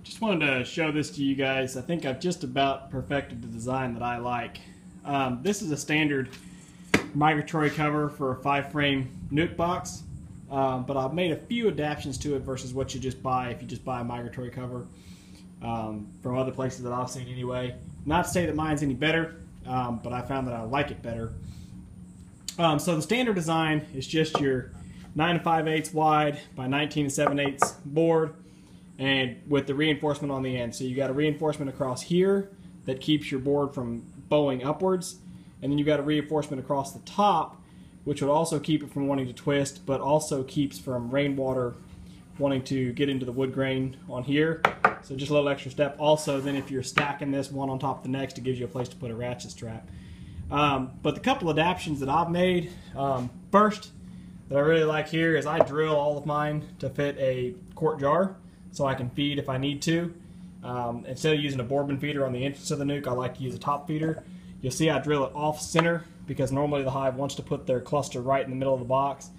Just wanted to show this to you guys. I think I've just about perfected the design that I like. This is a standard migratory cover for a 5-frame nuke box, but I've made a few adaptations to it versus what you just buy if you just buy a migratory cover from other places that I've seen anyway. Not to say that mine's any better, but I found that I like it better. So the standard design is just your 9 5/8 wide by 19 7/8 board, and with the reinforcement on the end. So you got a reinforcement across here that keeps your board from bowing upwards, and then you got a reinforcement across the top which would also keep it from wanting to twist, but also keeps from rainwater wanting to get into the wood grain on here. So just a little extra step. Also, then if you're stacking this one on top of the next, it gives you a place to put a ratchet strap. But the couple adaptations that I've made, first that I really like here is I drill all of mine to fit a quart jar so I can feed if I need to. Instead of using a bourbon feeder on the entrance of the nuke, I like to use a top feeder. You'll see I drill it off center because normally the hive wants to put their cluster right in the middle of the box.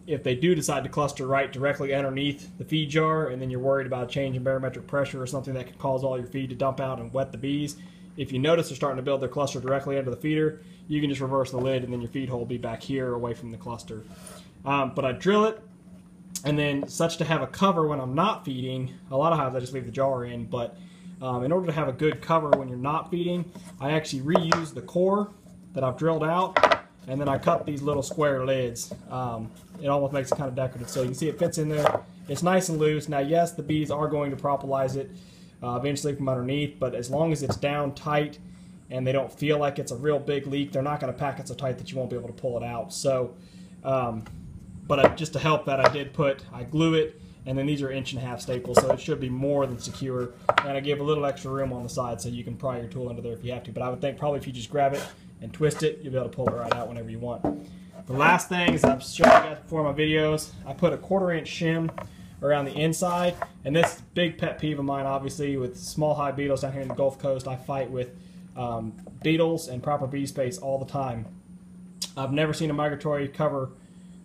If they do decide to cluster right directly underneath the feed jar, and then you're worried about a change in barometric pressure or something that could cause all your feed to dump out and wet the bees, if you notice they're starting to build their cluster directly under the feeder, you can just reverse the lid and then your feed hole will be back here away from the cluster. But I drill it, and then such to have a cover when I'm not feeding. A lot of hives I just leave the jar in, but in order to have a good cover when you're not feeding, I actually reuse the core that I've drilled out, and then I cut these little square lids. It almost makes it kind of decorative. So you can see it fits in there. It's nice and loose. Now yes, the bees are going to propolize it eventually from underneath, but as long as it's down tight and they don't feel like it's a real big leak, they're not going to pack it so tight that you won't be able to pull it out. So, just to help that, I glue it, and then these are 1.5" staples, so it should be more than secure. And I give a little extra room on the side so you can pry your tool under there if you have to. But I would think probably if you just grab it and twist it, you'll be able to pull it right out whenever you want. The last thing is I've shown you guys before in my videos, I put a 1/4" shim around the inside, and this is a big pet peeve of mine. Obviously with small hive beetles down here in the Gulf Coast, I fight with beetles and proper bee space all the time. I've never seen a migratory cover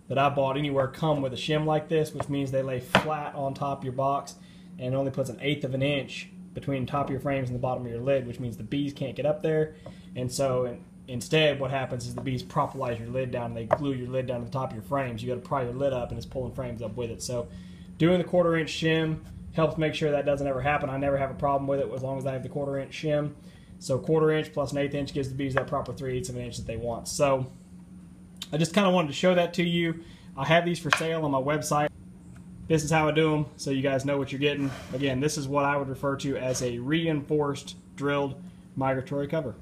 that I bought anywhere come with a shim like this, which means they lay flat on top of your box and it only puts 1/8 of an inch between the top of your frames and the bottom of your lid, which means the bees can't get up there. And so instead what happens is the bees propolize your lid down and they glue your lid down to the top of your frames. You got to pry your lid up and it's pulling frames up with it. So doing the 1/4" shim helps make sure that doesn't ever happen. I never have a problem with it as long as I have the 1/4" shim. So 1/4" plus 1/8 inch gives the bees that proper 3/8 of an inch that they want. So I just kind of wanted to show that to you. I have these for sale on my website. This is how I do them so you guys know what you're getting. Again, this is what I would refer to as a reinforced drilled migratory cover.